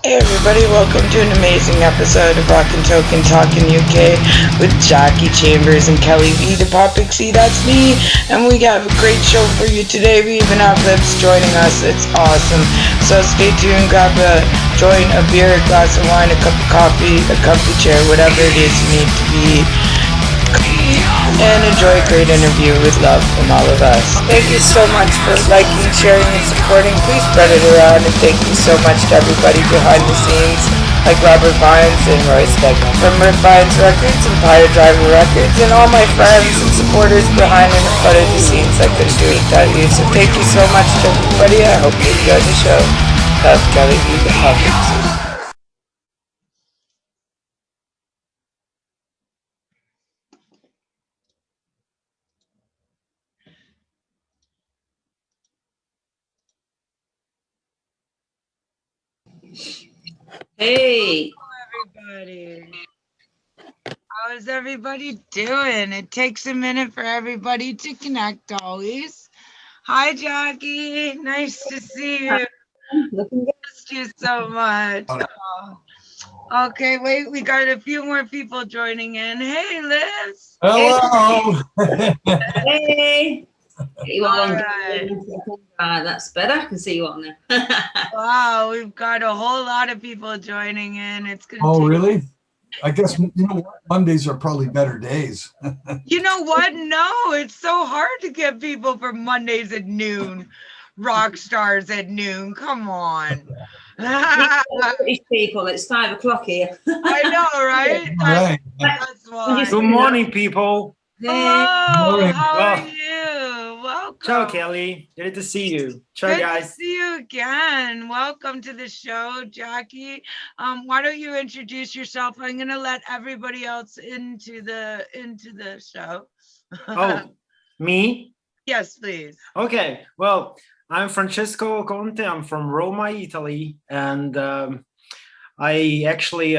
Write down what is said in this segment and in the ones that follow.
Hey everybody, welcome to an amazing episode of TALKn UK with Jackie Chambers and Kelly V, the Pop Pixie, that's me. And we got a great show for you today. We even have Lips joining us. It's awesome. So stay tuned, grab a joint, a beer, a glass of wine, a cup of coffee, a comfy chair, whatever it is you need to be, and enjoy a great interview with love from all of us. Thank you so much for liking, sharing, and supporting. Please spread it around, and thank you so much to everybody behind the scenes, like Robert Vines and Roy Stegman from Rick Vines Records and Fire Driver Records, and all my friends and supporters behind and in front of the scenes. I couldn't do it without you. So thank you so much to everybody. I hope you enjoy the show. Love, Kelly B. The Puppets. Hey, Everybody. How's everybody doing? It takes a minute for everybody to connect always. Hi, Jackie. Nice to see you. looking good. Missed you so much. Oh. Okay, wait, we got a few more people joining in. Hey, Liz. Hello. Hey, get you all All on. right. That's better. I can see you on there. Wow, we've got a whole lot of people joining in. It's gonna Oh, take. really? I guess you know what? Mondays are probably better days. You know what? No, it's so hard to get people for Mondays at noon. Rock stars at noon. Come on. British people, it's 5 o'clock here. I know, right? All right. That's why. Good morning, people. Hello, Morning. how are Well, you? Welcome. ciao, Kelly. Good to see you. Ciao, Good to guys. see you again. Welcome to the show, Jackie. Why don't you introduce yourself? I'm gonna let everybody else into the show. Oh, me? Yes, please. Okay. Well, I'm Francesco Conte. I'm from Roma, Italy, and I actually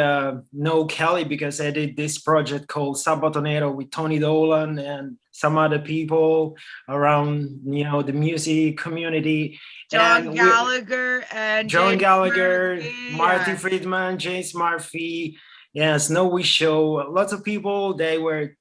know Kelly because I did this project called SABBATONARIO with Tony Dolan and some other people around, the music community. John And Gallagher and John James Gallagher, Murphy, Marty yeah. Friedman, James Murphy, yeah, Snowy Show. Lots of people, they were,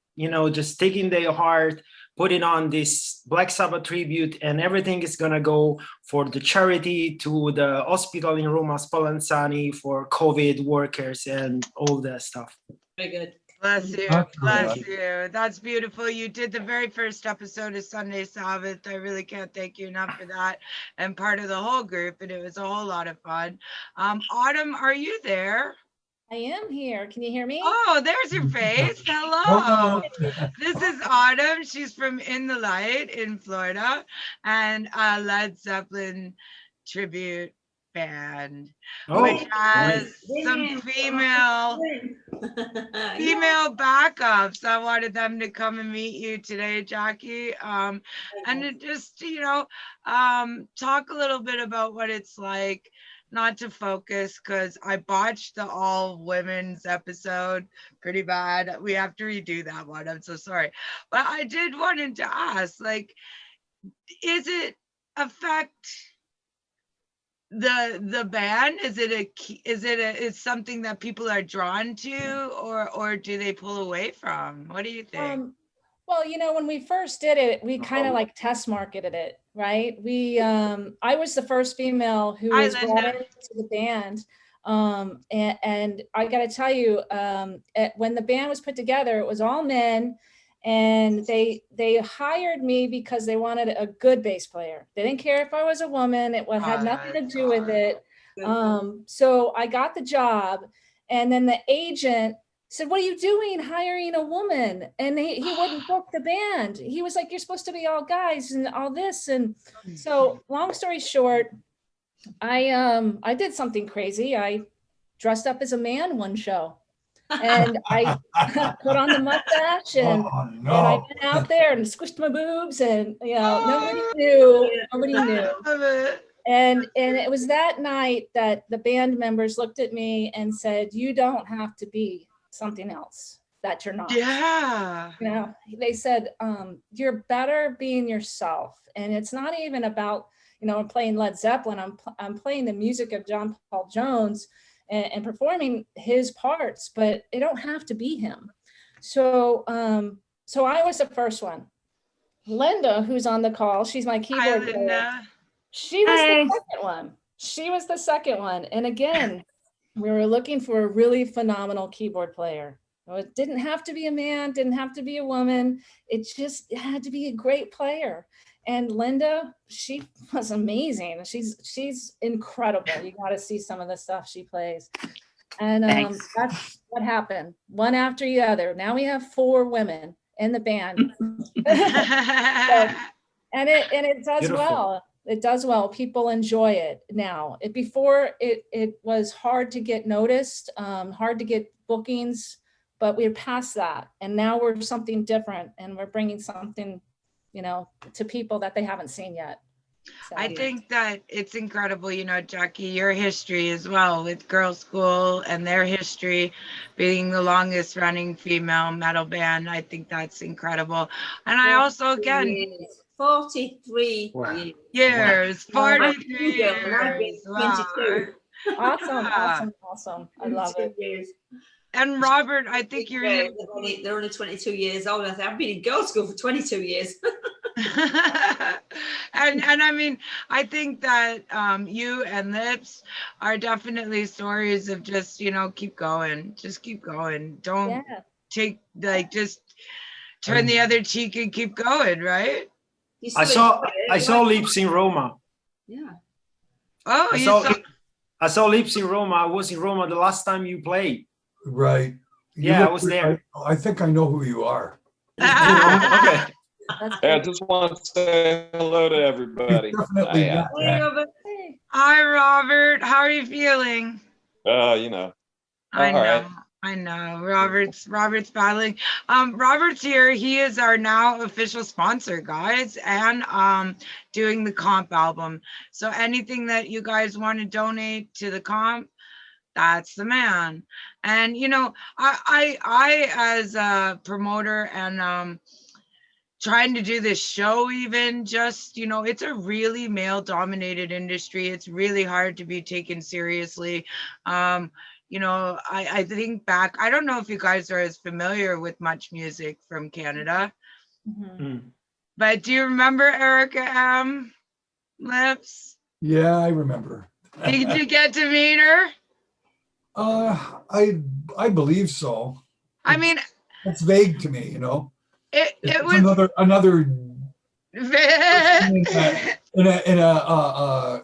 just taking their heart, putting on this Black Sabbath tribute, and everything is gonna go for the charity to the hospital in Roma Spallanzani for COVID workers and all that stuff. Very good. Bless you, That's bless good. you. That's beautiful. You did the very first episode of Sunday Sabbath. I really can't thank you enough for that. And part of the whole group, and it was a whole lot of fun. Autumn, are you there? I am here. Can you hear me? Oh, there's your face. Hello. This is Autumn. She's from In the Light in Florida and a Led Zeppelin tribute band, which has some female backups. I wanted them to come and meet you today, Jackie. And to just, talk a little bit about what it's like not to focus because I botched the all women's episode pretty bad. We have to redo that one. I'm so sorry. But I did wanted to ask, like, is it affect the band? Is it is something that people are drawn to, or do they pull away from? What do you think? Well, when we first did it, we kind of like test marketed it, right? I was the first female who Hi, was brought Linda. into the band. And I got to tell you, when the band was put together, it was all men, and they hired me because they wanted a good bass player. They didn't care if I was a woman. It had nothing to do with it. So I got the job, and then the agent said, "What are you doing hiring a woman?" And he wouldn't book the band. He was like, "You're supposed to be all guys and all this." And so long story short, I did something crazy. I dressed up as a man one show, and I put on the mustache, and I went out there and squished my boobs, and nobody knew. And it was that night that the band members looked at me and said, "You don't have to be something else that you're not." Yeah. They said, "You're better being yourself." And it's not even about, I'm playing Led Zeppelin. I'm playing the music of John Paul Jones. and performing his parts, but it don't have to be him. So, so I was the first one. Linda, who's on the call, she's my keyboard Hi, player. Linda. She was Hey. the second one. She was the second one. And again, we were looking for a really phenomenal keyboard player. It didn't have to be a man, didn't have to be a woman. It just had to be a great player. And Linda, she was amazing. She's incredible. You got to see some of the stuff she plays. And Thanks. that's what happened, one after the other. Now we have 4 women in the band. And it does Beautiful. well. It does well. People enjoy it now. Before it was hard to get noticed, hard to get bookings, but we're past that. And now we're something different, and we're bringing something, you know, to people that they haven't seen yet. So, I think that it's incredible, you know, Jackie, your history as well with Girl School and their history being the longest running female metal band. I think that's incredible. And I also, again, 43 Wow. years. years, Wow. 43 Yeah, and I've been years. Wow. 22. awesome. I love 22 it. years. And Robert, I think you're They're only 22 years old. I've been in girls' school for 22 years. and I mean, I think that you and Lips are definitely stories of just, you know, keep going, just keep going. Don't Yeah. take, like, just turn the other cheek and keep going, right? You I still saw enjoy it, Lips in Roma. Yeah. Oh, I saw Lips in Roma. I was in Roma the last time you played. Right. You Yeah, I look- was there. I think I know who you are. Okay. That's Yeah, I good. just want to say hello to everybody. You've definitely I, met Hey, that. Robert. Hey. Hi, Robert. How are you feeling? you know, I All know. right. I know. Robert's battling. Robert's here. He is our now official sponsor, guys, and doing the comp album. So anything that you guys want to donate to the comp, that's the man. And you know, I as a promoter and trying to do this show, even just, you know, it's a really male dominated industry. It's really hard to be taken seriously. You know, I think back, I don't know if you guys are as familiar with much music from Canada, Mhm. but do you remember Erica Lips? Yeah, I remember. Did you get to meet her? I believe so. I mean, It's vague to me, you know. it It's was another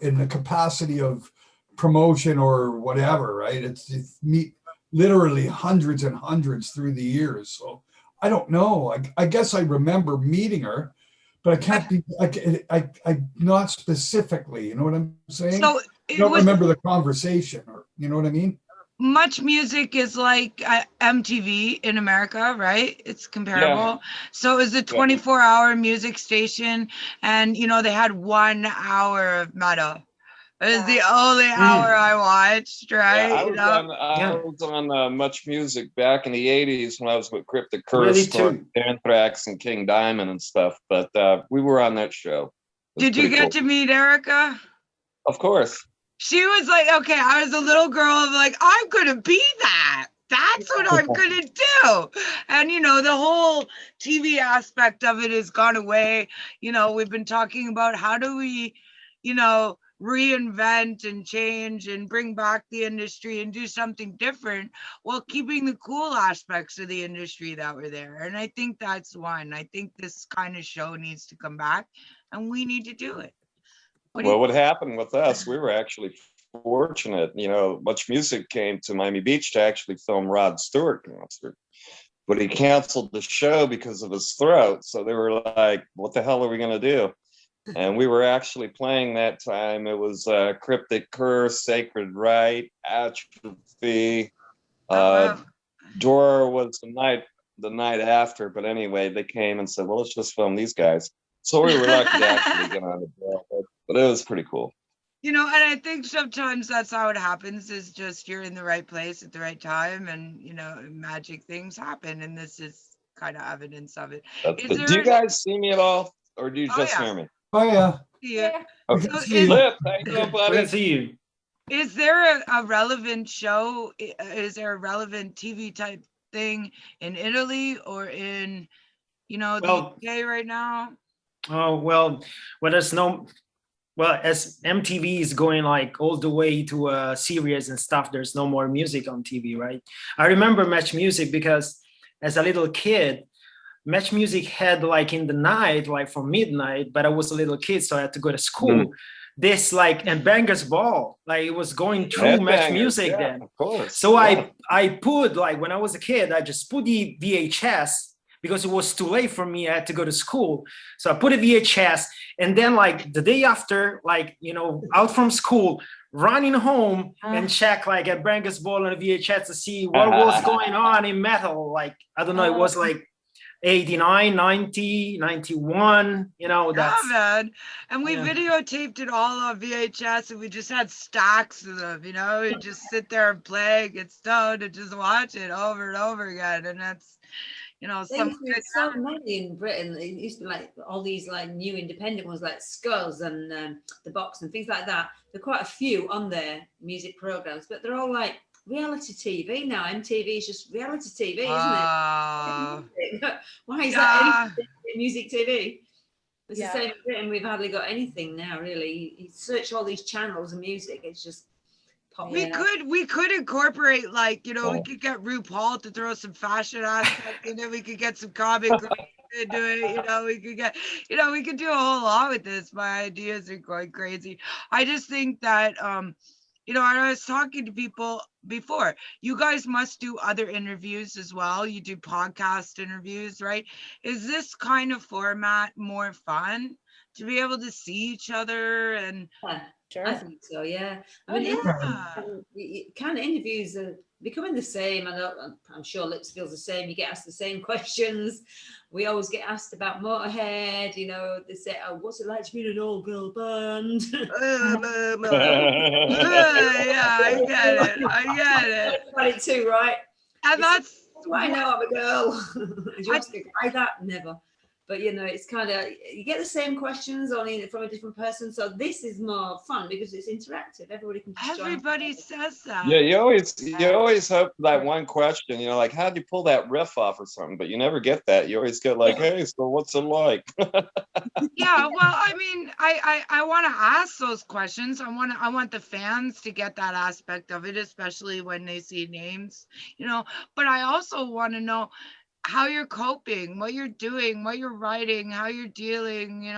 in the capacity of promotion or whatever, right? It's meet literally hundreds and hundreds through the years. So I don't know. I guess I remember meeting her, but I can't be. I not specifically. You know what I'm saying? so I it don't was remember the conversation, or you know what I mean? Much Music is like MTV in America, right? It's comparable. So it was a 24-hour music station, and you know they had 1 hour of metal. It was the only hour I watched, right? I You was know? on Much Music back in the '80s when I was with Cryptic Really Curse, too. Anthrax, and King Diamond and stuff. But we were on that show. It was Did you pretty get cool. to meet Erica? Of course. She was like, okay, I was a little girl of like, I'm gonna be that. That's what I'm gonna do. And you know, the whole TV aspect of it has gone away. You know, we've been talking about how do we, you know, reinvent and change and bring back the industry and do something different while keeping the cool aspects of the industry that were there. And I think that's one. I think this kind of show needs to come back and we need to do it. What happened with us, we were actually fortunate, you know, Much Music came to Miami Beach to actually film Rod Stewart concert, but he canceled the show because of his throat. So they were like, what the hell are we going to do? And we were actually playing that time. It was Cryptic Curse, Sacred Right, Atrophy. Dora was the night after, but anyway, they came and said, well, let's just film these guys. So we were lucky to actually get on the bill, but it was pretty cool. You know, and I think sometimes that's how it happens, is just you're in the right place at the right time, and you know, magic things happen, and this is kind of evidence of it. Do you guys see me at all, or do you just hear me? Oh yeah. Yeah. I Okay. can see you. Lip, how you doing, We buddy? can see you. Is there a relevant show? Is there a relevant TV type thing in Italy or in, the UK right now? Oh, well, there's no, well, as MTV is going like all the way to series and stuff, there's no more music on TV, right? I remember Match Music because as a little kid, Match Music had like in the night, like from midnight, but I was a little kid, so I had to go to school. This like and Bangers Ball, like it was going through Match Music then. Of course. So I put like when I was a kid, I just put the VHS because it was too late for me. I had to go to school. So I put a VHS and then like the day after, like, out from school, running home and check like at Bangers Ball on a VHS to see what was going on in metal. Like, I don't know, it was like 89, 90, 91, that's man. And we videotaped it all on VHS and we just had stacks of them, we just sit there and play, get stoned and just watch it over and over again. And that's, so many in Britain. It used to be like all these like new independent ones like Skulls and The Box and things like that. There are quite a few on their music programs, but they're all like reality TV now. MTV is just reality TV, isn't it? Why is that music TV? It's the same in Britain. We've hardly got anything now, really. You search all these channels of music, it's just we could incorporate like, we could get RuPaul to throw some fashion aspect in it. We could get some comic into it. We could get, we could do a whole lot with this. My ideas are going crazy. I just think that, I was talking to people before, you guys must do other interviews as well. You do podcast interviews, right? Is this kind of format more fun to be able to see each other? And sure. I think so, yeah. I mean, kind of interviews are becoming the same. I'm sure Lips feels the same. You get asked the same questions. We always get asked about Motorhead. They say, "Oh, what's it like to be in an all-girl band?" Yeah, I get it. Funny too, right? And that's why I know I'm a girl. Do you want to try that? Never. But it's kind of, you get the same questions only from a different person. So this is more fun because it's interactive. Everybody can just Everybody says that. Yeah, you always hope that one question, like, how do you pull that riff off or something? But you never get that. You always get like, hey, so what's it like? Yeah, well, I mean, I want to ask those questions. I want the fans to get that aspect of it, especially when they see names, but I also want to know how you're coping, what you're doing, what you're writing, how you're dealing,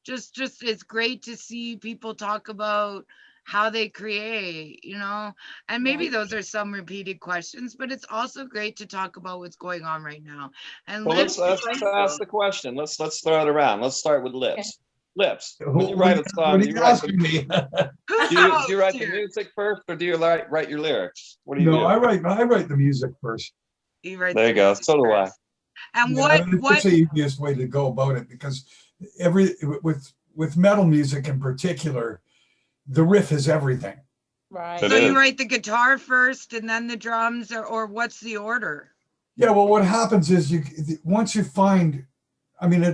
just it's great to see people talk about how they create, and maybe those are some repeated questions, but it's also great to talk about what's going on right now. And well, let's ask the question. Let's throw it around. Let's start with Lips. Okay. Lips, when you write a song, do you write the music first, or do you write your lyrics? What do you do? I write the music first. There you go. So do I. And what's the easiest way to go about it? Because with metal music in particular, the riff is everything. Right. So you write the guitar first and then the drums, or what's the order? Yeah. Well, what happens is once you find,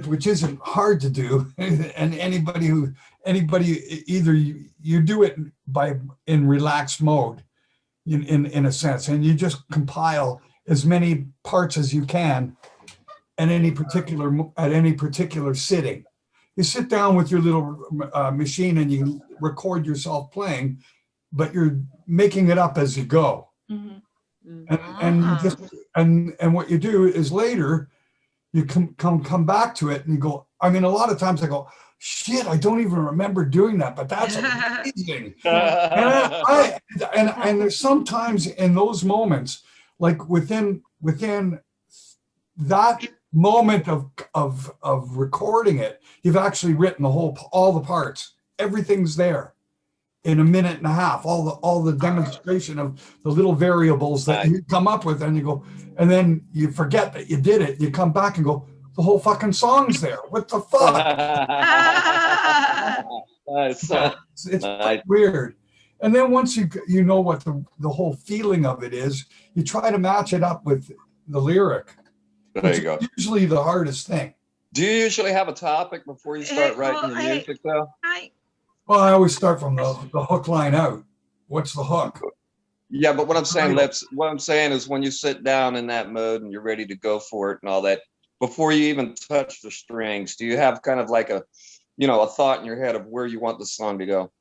which isn't hard to do, and anybody either you do it in relaxed mode, in a sense, and you just compile as many parts as you can at any particular sitting. You sit down with your little machine and you record yourself playing, but you're making it up as you go. Mm-hmm. And what you do is later you come back to it and you go, a lot of times I go, shit, I don't even remember doing that, but that's amazing. and there's sometimes in those moments, like within that moment of recording it, you've actually written all the parts. Everything's there in a minute and a half. All the demonstration of the little variables that you come up with, and you go, and then you forget that you did it. You come back and go, the whole fucking song's there. What the fuck? It's quite weird. And then once you know what the whole feeling of it is, you try to match it up with the lyric. There you go. Usually the hardest thing. Do you usually have a topic before you start writing your music, though? Well, I always start from the hook line out. What's the hook? Yeah, but what I'm saying, Lips, what I'm saying is when you sit down in that mode and you're ready to go for it and all that, before you even touch the strings, do you have kind of like a, you know, a thought in your head of where you want the song to go?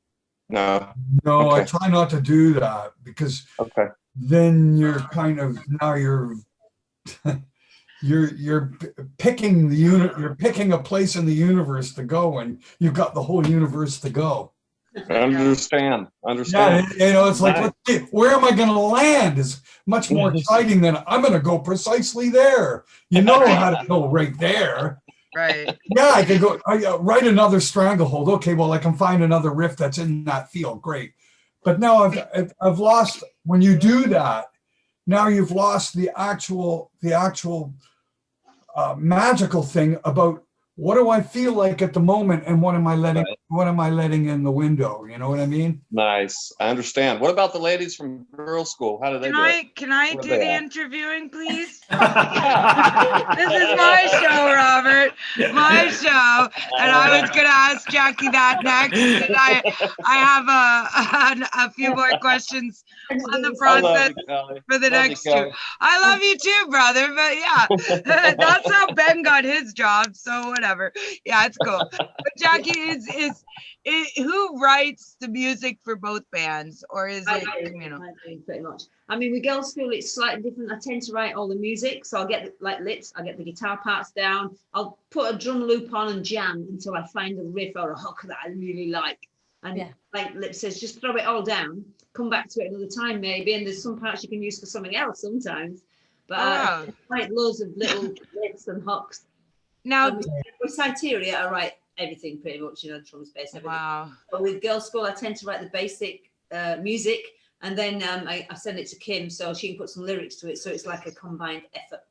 No. No, I Okay. try not to do that because Okay. then you're kind of, now you're you're picking the unit, you're picking a place in the universe to go, and you've got the whole universe to go. Understand. Yeah, Understand. you know, it's like, Right. let's see, where am I going to land is much more exciting than I'm going to go precisely there. You know how to go right there. Right. Yeah, I could go write another stranglehold. Okay, well, I can find another riff that's in that field. Great. But now I've lost, when you do that, now you've lost the actual magical thing about what do I feel like at the moment and what am I letting in the window? You know what I mean? Nice. I understand. What about the ladies from girls' school? How do they do it? Can I Where do they the at? interviewing, please? This is my show, Robert. My show. And I was gonna ask Jackie that next. And I have a few more questions on the I love process you, Kelly. for the Love you, next two. Kelly. I love you too, brother. But yeah, that's how Ben got his job. So whatever. Yeah, it's cool. But Jackie, is who writes the music for both bands, or is it communal? I do, pretty much. I mean, with girls' school, it's slightly different. I tend to write all the music, so I'll get like Lips. I'll get the guitar parts down. I'll put a drum loop on and jam until I find a riff or a hook that I really like. And like Lips says, just throw it all down. Come back to it another time, maybe. And there's some parts you can use for something else sometimes. But I write loads of little riffs and hooks. Now, with Cyteria, I write everything pretty much, you know, drums, bass, everything. Wow. But with girls' school, I tend to write the basic music, and then I send it to Kim so she can put some lyrics to it, so it's like a combined effort.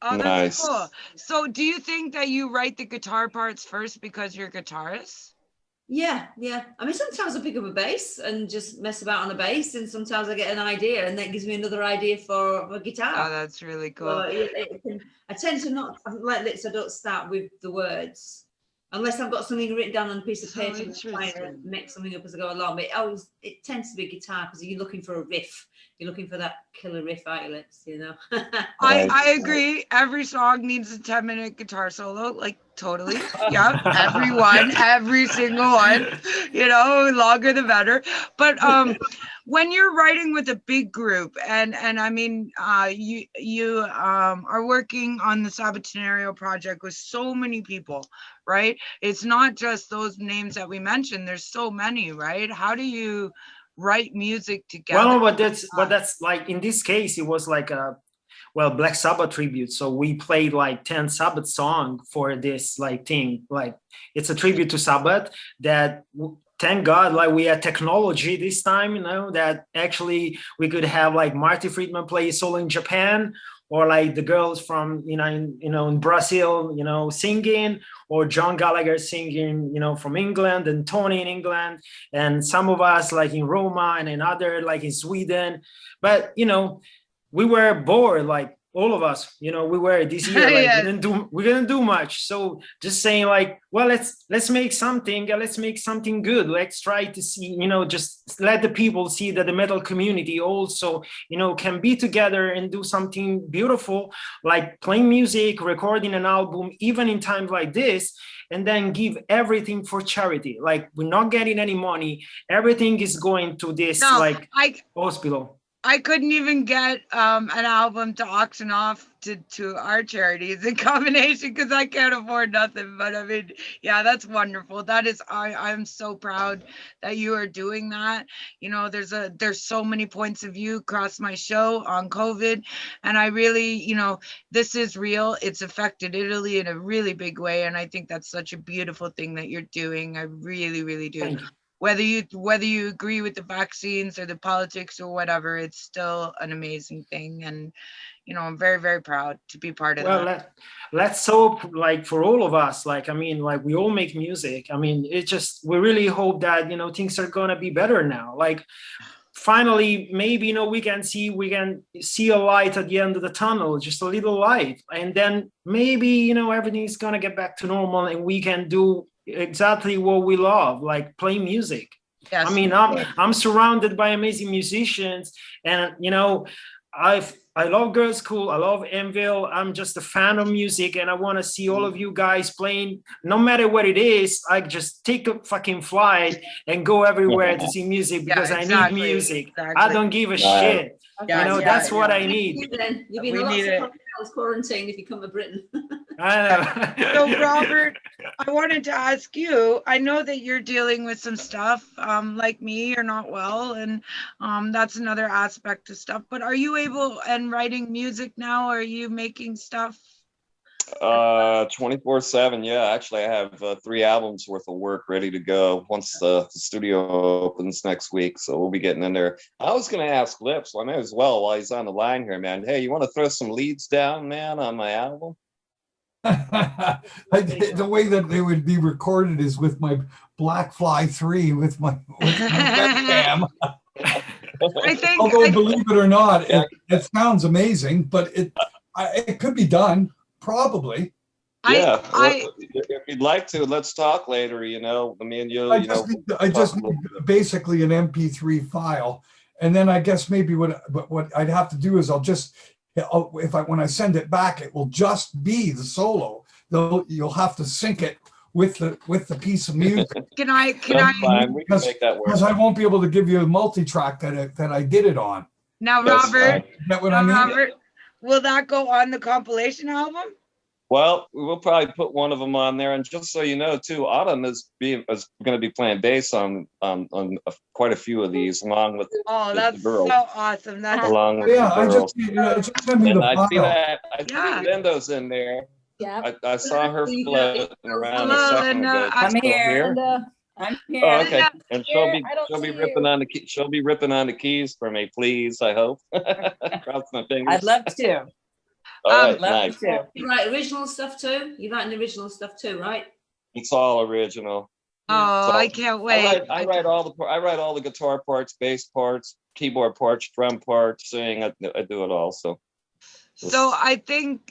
Oh, that's Nice. cool. So do you think that you write the guitar parts first because you're a guitarist? Yeah. I mean, sometimes I pick up a bass and just mess about on the bass, and sometimes I get an idea, and that gives me another idea for a guitar. Oh, that's really cool. So I tend to not, like Lips, I don't start with the words. Unless I've got something written down on a piece of paper and trying to make something up as I go along. But it tends to be guitar because you're looking for a riff. You're looking for that killer riff out your lips, you know. I agree. Every song needs a 10-minute guitar solo, like totally. Yeah, every single one. You know, longer the better. But when you're writing with a big group, and I mean, you are working on the SABBATONARIO project with so many people, right? It's not just those names that we mentioned. There's so many, right? How do you write music together? Well, but that's like, in this case, it was like a, well, Black Sabbath tribute. So we played like 10 Sabbath songs for this like thing. Like, it's a tribute to Sabbath that, thank God, like we had technology this time, you know, that actually we could have like Marty Friedman play solo in Japan, or like the girls from, in Brazil, singing, or John Gallagher singing, from England, and Tony in England, and some of us like in Roma, and another like in Sweden. But, we were bored, like all of us, we were this year, like we didn't do much. So just saying like, well, let's make something, let's make something good. Let's try to see, just let the people see that the metal community also, can be together and do something beautiful, like playing music, recording an album, even in times like this, and then give everything for charity. Like, we're not getting any money. Everything is going to this hospital. I couldn't even get an album to auction off to our charities in combination because I can't afford nothing. But I mean, yeah, that's wonderful. That is, I'm so proud that you are doing that. There's so many points of view across my show on COVID, and I really, this is real. It's affected Italy in a really big way, and I think that's such a beautiful thing that you're doing. I really, really do. Thank you. Whether you agree with the vaccines or the politics or whatever, it's still an amazing thing. And, I'm very, very proud to be part of that. Well, let's hope, like, for all of us, like, I mean, like, we all make music. I mean, we really hope that, things are going to be better now. Like, finally, maybe, we can see a light at the end of the tunnel, just a little light. And then maybe, everything's going to get back to normal and we can do exactly what we love, like play music. Yes. I mean, I'm surrounded by amazing musicians, and you know, I love Girls School. I love Anvil. I'm just a fan of music, and I want to see all of you guys playing. No matter what it is, I just take a fucking flight and go everywhere to see music because I need music. I don't give a shit. Yeah, You know, yeah, that's what yeah. I need. Then you've been We lots need of it. hotels quarantined if you come to Britain. I know. So Robert, I wanted to ask you, I know that you're dealing with some stuff, like me, you're not well, and that's another aspect of stuff, but are you able and writing music now? Are you making stuff? 24/7. Yeah, actually, I have 3 albums worth of work ready to go once the studio opens next week. So we'll be getting in there. I was going to ask Lips, well, I may as well while he's on the line here, man. Hey, you want to throw some leads down, man, on my album? The way that they would be recorded is with my Blackfly 3 with my webcam. I think, Although, believe it or not, it sounds amazing, but it could be done, probably. Yeah, if you'd like to, let's talk later. You know, me and you. I just need basically an MP3 file, and then I guess maybe what I'd have to do is when I send it back, it will just be the solo. You'll have to sync it with the piece of music. Can I? Fine. We can make that work. Because I won't be able to give you a multi-track that I did it on. Now, Robert, Get what I mean? Robert, will that go on the compilation album? Well, we'll probably put one of them on there, and just so you know, too, Autumn is going to be playing bass on quite a few of these, along with that's the girls. so awesome. That's Along with the girls. Just send me the I see file. that. I see Linda's in there. Yeah. I saw her floating around a Hello, second Linda. ago. I'm Still here. Linda, I'm here. Oh, okay. Linda. And I don't she'll be see ripping you. on the she'll be ripping on the keys for me, please. I hope. Cross my fingers. I'd love to. All right, Love nice. to. You write original stuff too? You write original stuff too, right? It's all original. Oh, So, I can't wait. I write all the guitar parts, bass parts, keyboard parts, drum parts, sing. I do it all. So I think,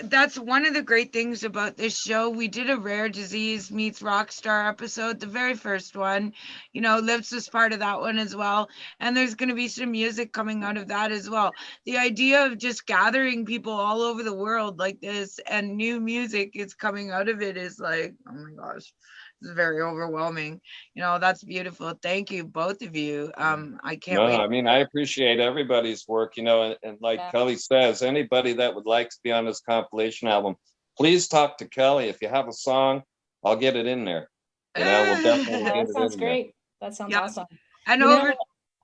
that's one of the great things about this show. We did a Rare Disease Meets Rockstar episode, the very first one. Lips was part of that one as well. And there's going to be some music coming out of that as well. The idea of just gathering people all over the world like this and new music is coming out of it is like, oh my gosh. It's very overwhelming. That's beautiful. Thank you, both of you. I can't wait. I mean, I appreciate everybody's work, and like Kelly says, anybody that would like to be on this compilation album, please talk to Kelly. If you have a song, I'll get it in there. We'll definitely get that it sounds in there. great. That sounds awesome. And I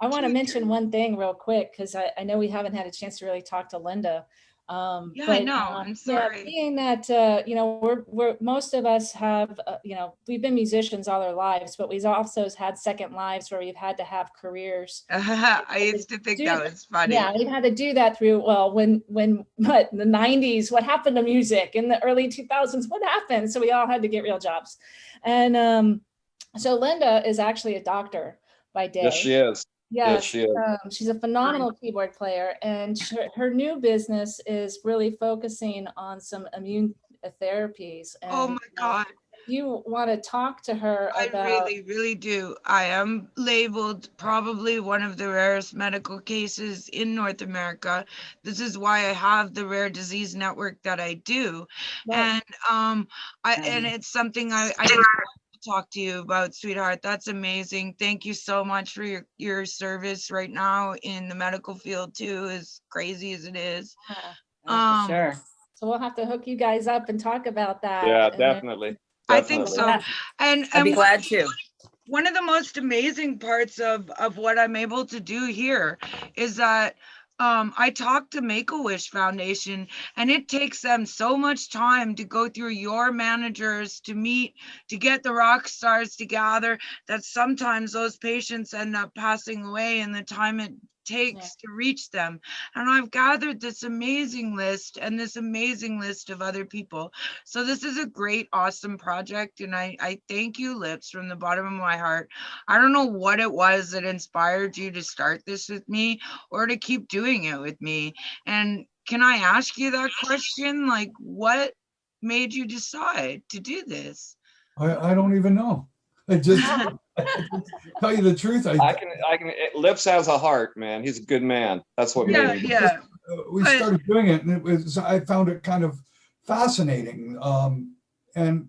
want to mention one thing real quick because I know we haven't had a chance to really talk to Linda. I know. I'm sorry. Being that we're most of us have we've been musicians all our lives, but we've also had second lives where we've had to have careers. I used to think that was funny. Yeah, we've had to do that through when in the 90s, what happened to music? In the early 2000s, what happened? So we all had to get real jobs, and so Linda is actually a doctor by day. Yes, she is. Yes, she is. she's a phenomenal keyboard player, and her new business is really focusing on some immune therapies. And, oh my God. You want to talk to her about? I really, really do. I am labeled probably one of the rarest medical cases in North America. This is why I have the Rare Disease Network that I do. Right. And and it's something I talk to you about, sweetheart. That's amazing. Thank you so much for your service right now in the medical field too, as crazy as it is. For sure. So we'll have to hook you guys up and talk about that. Yeah, definitely. I think so. And I'd be glad to. One of the most amazing parts of what I'm able to do here is that I talked to Make-A-Wish Foundation, and it takes them so much time to go through your managers to meet, to get the rock stars to gather, that sometimes those patients end up passing away in the time it takes to reach them. And I've gathered this amazing list and this amazing list of other people. So this is a great, awesome project. And I thank you, Lips, from the bottom of my heart. I don't know what it was that inspired you to start this with me or to keep doing it with me. And can I ask you that question? Like, what made you decide to do this? I don't even know. I just tell you the truth. I can. Lips has a heart, man. He's a good man. That's what Yeah, made me. yeah. We started doing it, and I found it kind of fascinating, and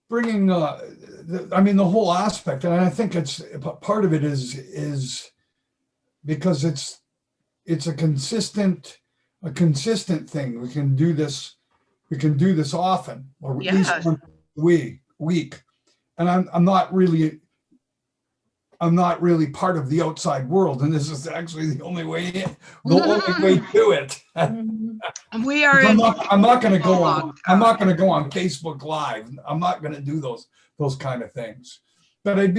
bringing I mean, the whole aspect, and I think it's part of it is because it's a consistent thing. We can do this often, or at least once a week. And I'm not really part of the outside world, and this is actually the only way to it. We are. I'm not going to go on Facebook Live. I'm not going to do those kind of things. But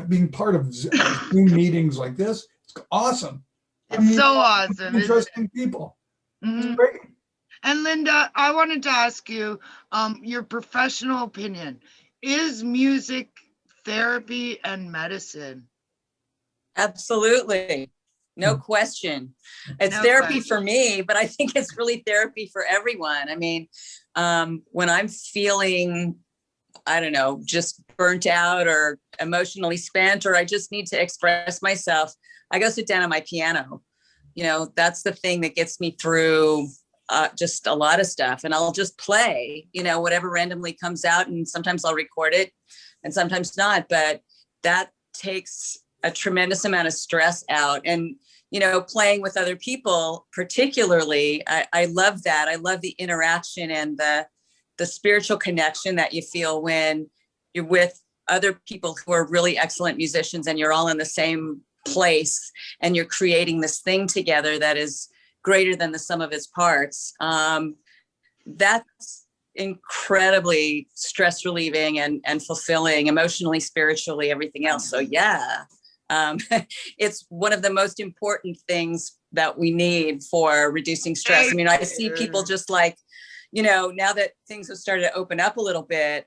being part of Zoom meetings like this, it's awesome. It's so awesome. Interesting people. Mhm. It's great. And Linda, I wanted to ask you your professional opinion. Is music therapy and medicine? Absolutely. No question. It's therapy for me, but I think it's really therapy for everyone. I mean, when I'm feeling, I don't know, just burnt out or emotionally spent, or I just need to express myself, I go sit down on my piano. You know, that's the thing that gets me through just a lot of stuff. And I'll just play, you know, whatever randomly comes out. And sometimes I'll record it and sometimes not. But that takes a tremendous amount of stress out. And, you know, playing with other people, particularly, I love that. I love the interaction and the spiritual connection that you feel when you're with other people who are really excellent musicians and you're all in the same place and you're creating this thing together that is greater than the sum of its parts. That's incredibly stress relieving and fulfilling emotionally, spiritually, everything else. So yeah, it's one of the most important things that we need for reducing stress. I mean, I see people just like, you know, now that things have started to open up a little bit,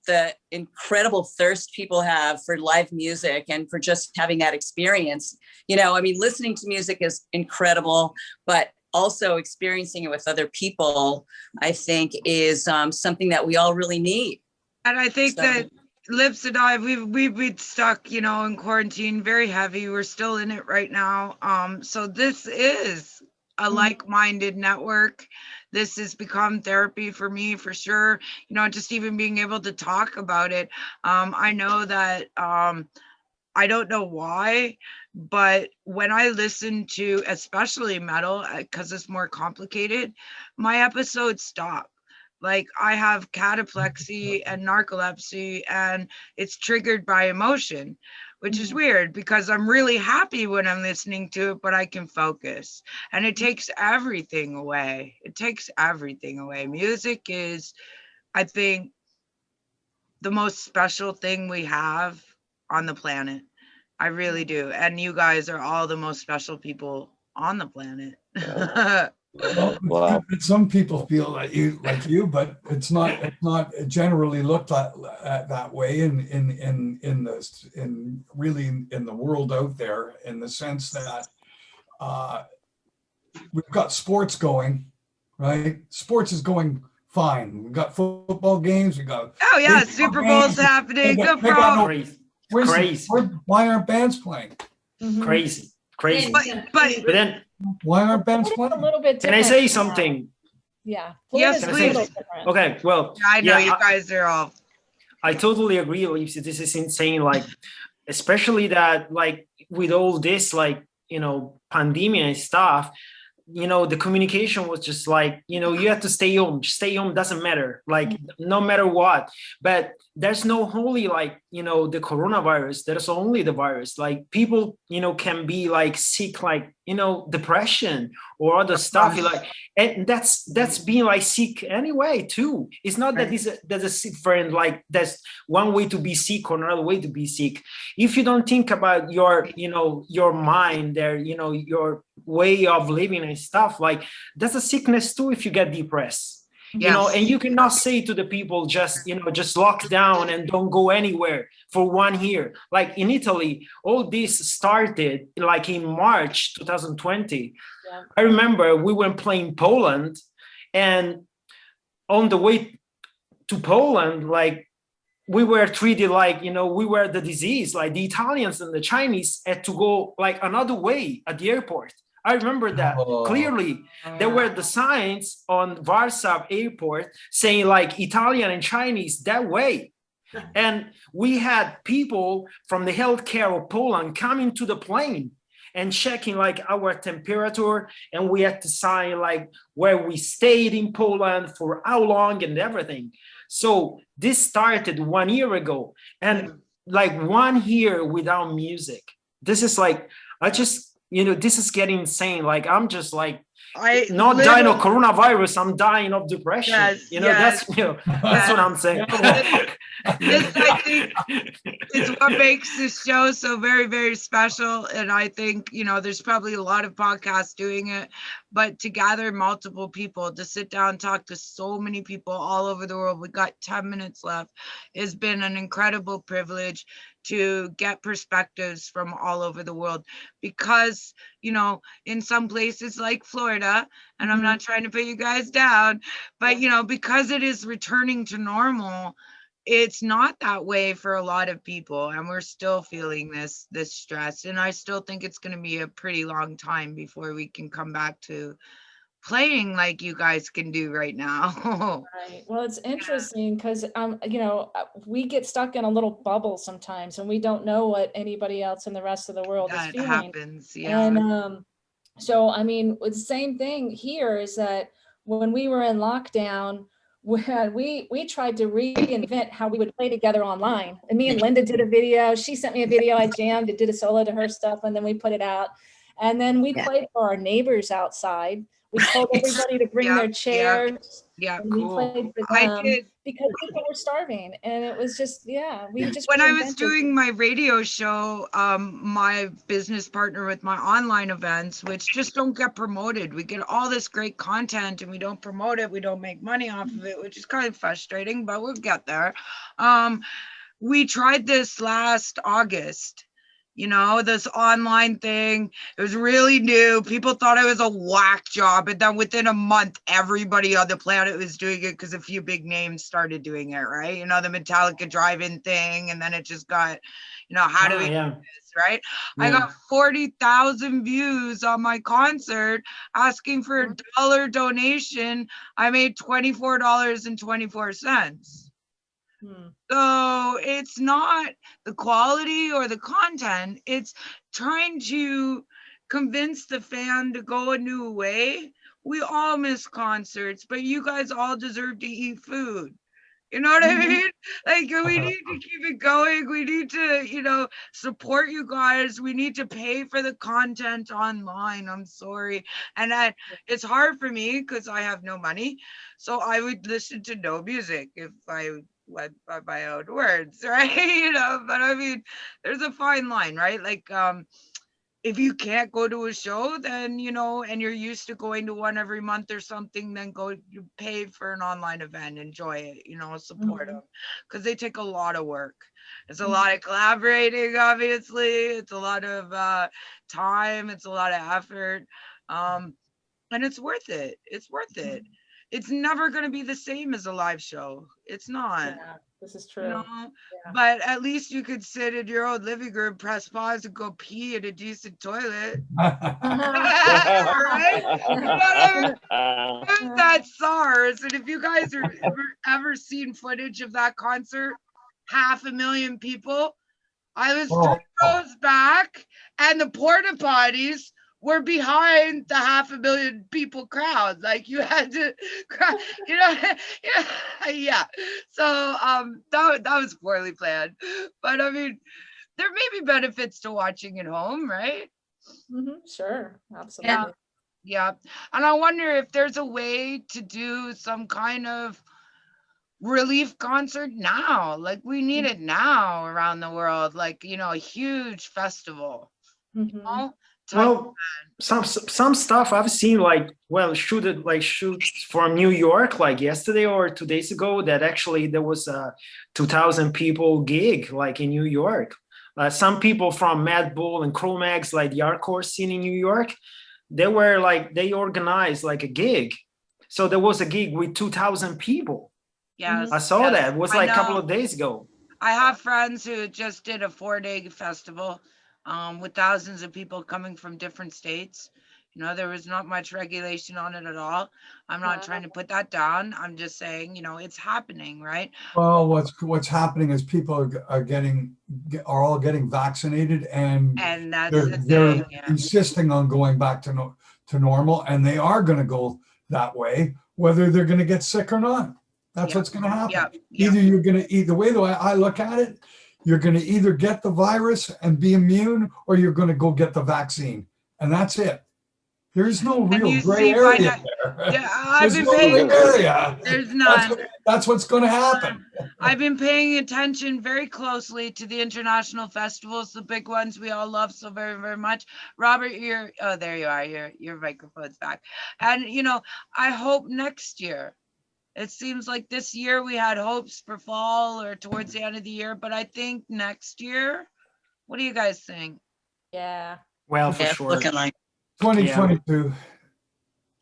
the incredible thirst people have for live music and for just having that experience. You know, I mean, listening to music is incredible, but also experiencing it with other people, I think is something that we all really need. And I think that Lips and I, we've been stuck, you know, in quarantine, very heavy. We're still in it right now. So this is a like-minded network. This has become therapy for me, for sure. You know, just even being able to talk about it. I know that, I don't know why, but when I listen to, especially metal, because it's more complicated, my episodes stop. Like I have cataplexy and narcolepsy, and it's triggered by emotion, which is weird because I'm really happy when I'm listening to it, but I can focus, and it takes everything away. It takes everything away. Music is, I think, the most special thing we have on the planet. I really do. And you guys are all the most special people on the planet. Well, Wow. some people feel like you, but it's not generally looked at that way in the world out there, in the sense that we've got sports going, right? Sports is going fine. We've got football games. We got Super Bowl's happening. No problem. Crazy. Why aren't bands playing? Crazy. But then why aren't bands A playing? little bit can I different. say something? Yeah. Yes, Florida's a please. little different. Okay, well, I know yeah, you guys are all. I totally agree. This is insane. Like, especially that, like, with all this, like, you know, pandemic and stuff, you know, the communication was just like, you know, you have to stay home. Stay home doesn't matter, like, no matter what. But there's no only, like, you know, the coronavirus. There's only the virus. Like, people, you know, can be like sick, like, you know, depression or other stuff. Like, and that's being like sick anyway too. It's not that there's a sick friend, like there's one way to be sick or another way to be sick. If you don't think about your, you know, your mind there, you know, your way of living and stuff, like that's a sickness too if you get depressed. You know, and you cannot say to the people, just, you know, just lock down and don't go anywhere for 1 year. Like in Italy, all this started like in March 2020. Yeah. I remember we were playing Poland, and on the way to Poland, like we were treated like, you know, we were the disease. Like the Italians and the Chinese had to go like another way at the airport. I remember that clearly. There were the signs on Warsaw airport saying like Italian and Chinese that way. And we had people from the healthcare of Poland coming to the plane and checking like our temperature, and we had to sign like where we stayed in Poland for how long and everything. So this started 1 year ago, and like 1 year without music. This is like, I just, you know, this is getting insane. Like I'm just like, not dying of coronavirus, I'm dying of depression. Yes, you know, yes. that's, you know, that's what I'm saying. This, I think, is what makes this show so very, very special. And I think, you know, there's probably a lot of podcasts doing it, but to gather multiple people, to sit down and talk to so many people all over the world, we got 10 minutes left, has been an incredible privilege to get perspectives from all over the world. Because, you know, in some places like Florida, and I'm not trying to put you guys down, but, you know, because it is returning to normal, it's not that way for a lot of people, and we're still feeling this stress. And I still think it's going to be a pretty long time before we can come back to playing like you guys can do right now. Right. Well, it's interesting because you know, we get stuck in a little bubble sometimes, and we don't know what anybody else in the rest of the world is That feeling. happens, yeah. And so I mean, the same thing here is that when we were in lockdown, we tried to reinvent how we would play together online. And me and Linda did a video. She sent me a video. I jammed it, did a solo to her stuff, and then we put it out. And then we played for our neighbors outside. We told everybody to bring their chairs. Yeah, and cool. we played for I them did. because people were starving, and it was just, we just When I was reinvented. doing my radio show, my business partner with my online events, which just don't get promoted. We get all this great content and we don't promote it. We don't make money off of it, which is kind of frustrating, but we'll get there. We tried this last August. You know, this online thing, it was really new. People thought it was a whack job. And then within a month, everybody on the planet was doing it because a few big names started doing it, right? You know, the Metallica drive-in thing. And then it just got, you know, how do we do this, right? I got 40,000 views on my concert asking for a $1 donation. I made $24.24. So it's not the quality or the content, it's trying to convince the fan to go a new way. We all miss concerts, but you guys all deserve to eat food. You know what I mean? Like, we need to keep it going. We need to, you know, support you guys. We need to pay for the content online. I'm sorry. And it's hard for me because I have no money. So I would listen to no music if I went by my own words, right? You know, but I mean, there's a fine line, right? Like, if you can't go to a show, then, you know, and you're used to going to one every month or something, then you pay for an online event, enjoy it, you know, support them, because they take a lot of work. It's a lot of collaborating, obviously. It's a lot of time. It's a lot of effort. And it's worth it. It's worth it. It's never going to be the same as a live show. It's not. Yeah, this is true. You know? But at least you could sit in your own living room, press pause, and go pee in a decent toilet. Right? That SARS. And if you guys are ever seen footage of that concert, 500,000 people. I was 3 rows back, and the porta potties were behind the 500,000 people crowd. Like, you had to, you know, yeah. So that was poorly planned. But I mean, there may be benefits to watching at home, right? Sure, absolutely. Yeah. And I wonder if there's a way to do some kind of relief concert now. Like, we need it now around the world. Like, you know, a huge festival. You know? Well, some stuff I've seen, like, well, shoot from New York, like yesterday or 2 days ago, that actually there was a 2,000 people gig, like in New York. Some people from Mad Bull and Cro-Mags, like the hardcore scene in New York, they organized like a gig. So there was a gig with 2,000 people. Yes. I saw that. It was like a couple of days ago. I have friends who just did a 4-day festival with thousands of people coming from different states. You know, there was not much regulation on it at all. I'm not trying to put that down. I'm just saying, you know, it's happening, right? Well, what's happening is people are all getting vaccinated, and And that's they're the they're thing. Yeah. insisting on going back to normal, and they are going to go that way, whether they're going to get sick or not. That's Yeah. what's going to happen. Yeah. Yeah. Either you're going to the way I look at it, you're going to either get the virus and be immune, or you're going to go get the vaccine, and that's it. There's no And real you gray see by area that, there. yeah, I've There's been no paying, gray area. there's none. That's what's going to happen. I've been paying attention very closely to the international festivals, the big ones we all love so very, very much. Robert, oh, there you are. Your microphone's back. And, you know, I hope next year, it seems like this year we had hopes for fall or towards the end of the year, but I think next year, what do you guys think? Yeah. Well, for Yeah, sure. looking like 2022.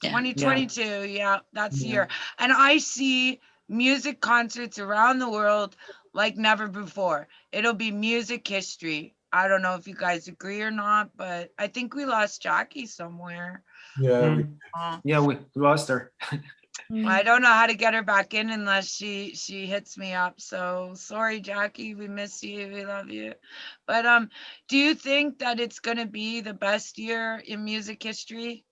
Yeah. 2022, yeah, that's the Yeah. year. And I see music concerts around the world like never before. It'll be music history. I don't know if you guys agree or not, but I think we lost Jackie somewhere. Yeah. Yeah, we lost her. I don't know how to get her back in unless she hits me up. So sorry, Jackie, we miss you, we love you. But do you think that it's gonna be the best year in music history?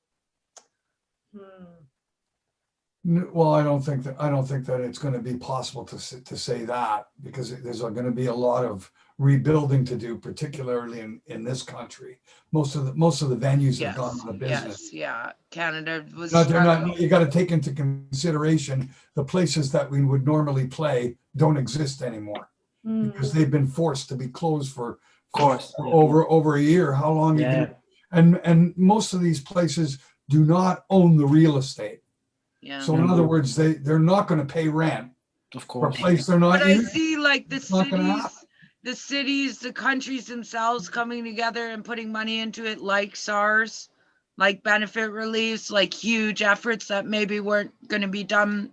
Well, I don't think that it's going to be possible to say that, because there's going to be a lot of rebuilding to do, particularly in this country. Most of the venues have gone out of business. Yes, yeah. Canada was They're struggling. not. You got to take into consideration the places that we would normally play don't exist anymore, because they've been forced to be closed for over a year. How long? Yeah. And most of these places do not own the real estate. Yeah. So in other words, they're not going to pay rent Of for a course. place they're not But I using. see like the It's not gonna happen. cities, the countries themselves coming together and putting money into it, like SARS, like benefit reliefs, like huge efforts that maybe weren't going to be done.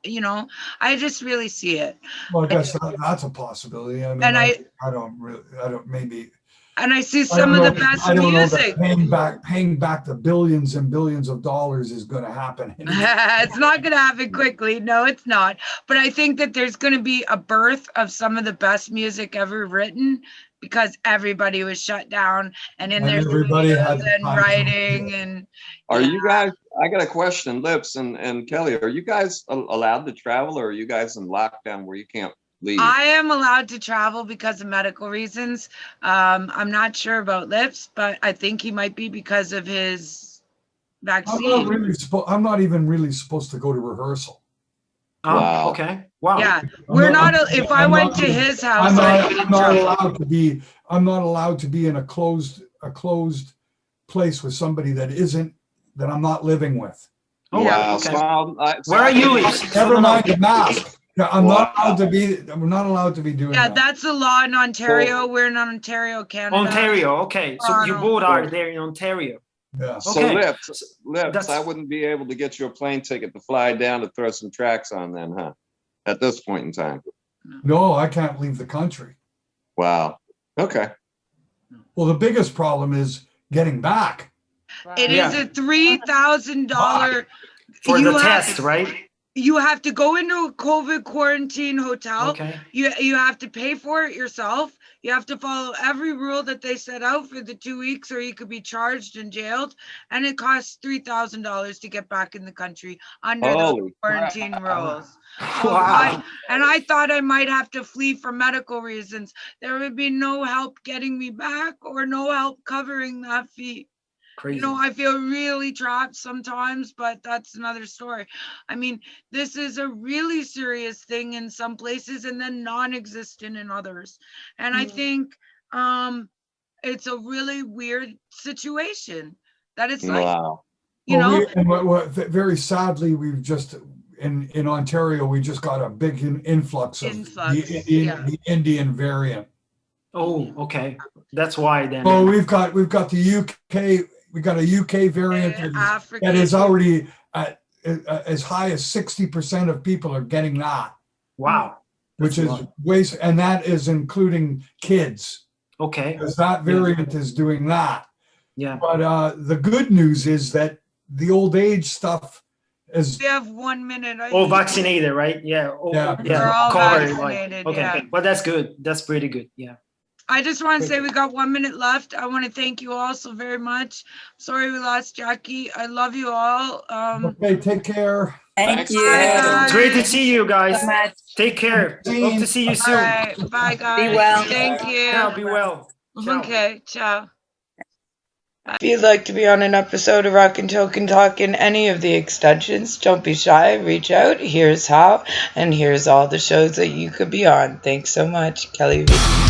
You know, I just really see it. Well, I guess that's a possibility. I mean, And I don't maybe. And I see I some don't of the know- best I don't know music. that paying back the billions and billions of dollars is going to happen. It's not going to happen quickly. No, it's not. But I think that there's going to be a birth of some of the best music ever written, because everybody was shut down and in their Everybody had studios and time to- writing and. Are you guys, I got a question, Lips and Kelly, are you guys allowed to travel, or are you guys in lockdown where you can't leave? I am allowed to travel because of medical reasons. I'm not sure about Lips, but I think he might be because of his vaccine. I'm not even really supposed to go to rehearsal. Oh, Wow. okay. Wow. Yeah, we're not. If I went to his house, I'd be in I'm not trouble. allowed to be. I'm not allowed to be in a closed place with somebody that I'm not living with. Oh, Wow. okay. So Where are you, Lips? Never mind the mask. Yeah, I'm not Wow. allowed to be. I'm not allowed to be doing Yeah, that. that's a law in Ontario. We're in Ontario, Canada. Ontario. Okay. So you Toronto. both are there in Ontario. Yeah. So Okay. Lips, That's- I wouldn't be able to get you a plane ticket to fly down to throw some tracks on then, huh? At this point in time. No, I can't leave the country. Wow. Okay. Well, the biggest problem is getting back. It is Yeah. a $3,000. For You the have- test, right? You have to go into a COVID quarantine hotel. Okay. You have to pay for it yourself. You have to follow every rule that they set out for the 2 weeks, or you could be charged and jailed. And it costs $3,000 to get back in the country under the Holy quarantine crap. rules. Wow. I thought I might have to flee for medical reasons. There would be no help getting me back or no help covering that fee. Crazy. You know, I feel really trapped sometimes, but that's another story. I mean, this is a really serious thing in some places and then non-existent in others. And I think it's a really weird situation that it's like, Wow. you know, Very sadly, we've just in Ontario, we just got a big influx of the Indian variant. Oh, okay. That's why then. So we've got the UK. We got a UK variant that is already at as high as 60% of people are getting that. Wow. which That's a is lot. waste, and that is including kids, Okay. because that variant is doing that. Yeah. But the good news is that the old age stuff is, We have 1 minute. All vaccinated, right? Yeah. Yeah. We're all covered, vaccinated, okay. yeah. Well, that's good. That's pretty good. Yeah. I just want to say we got 1 minute left. I want to thank you all so very much. Sorry we lost Jackie. I love you all. okay, take care. Thank Thanks, you. guys. Great to see you guys. So much. Take care. Hope to see you All soon. right, bye guys. well. Thank you. Ciao, be well. Ciao. Okay, ciao. If you'd like to be on an episode of ROCKn, TALKn, TALKn, any of the extensions, don't be shy, reach out. Here's how, and here's all the shows that you could be on. Thanks so much, Kelly V.